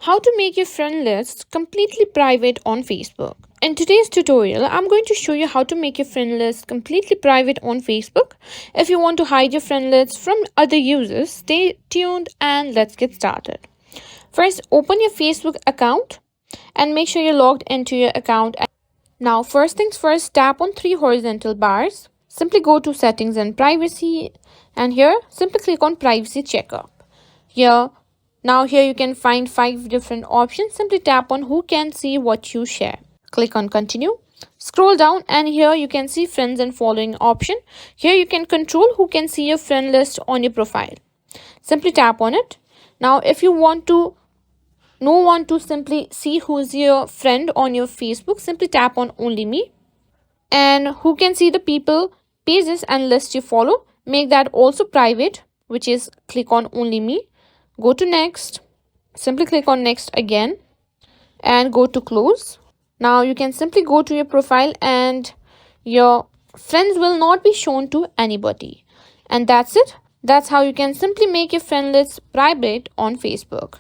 How to make your friend list completely private on Facebook. In today's tutorial, I'm going to show you how to make your friend list completely private on Facebook. If you want to hide your friend list from other users, stay tuned and let's get started. First, open your Facebook account and make sure you're logged into your account. Now, first things first, tap on three horizontal bars. Simply go to settings and privacy, and here simply click on privacy checkup. Here you can find 5 different options. Simply tap on who can see what you share. Click on continue. Scroll down and here you can see friends and following option. Here you can control who can see your friend list on your profile. Simply tap on it. Now if you want to simply see who's your friend on your Facebook, simply tap on only me. And who can see the people, pages and lists you follow, make that also private, which is click on only me. Go to next, simply click on next again and go to close. Now you can simply go to your profile and your friends will not be shown to anybody. And that's it. That's how you can simply make your friend list private on Facebook.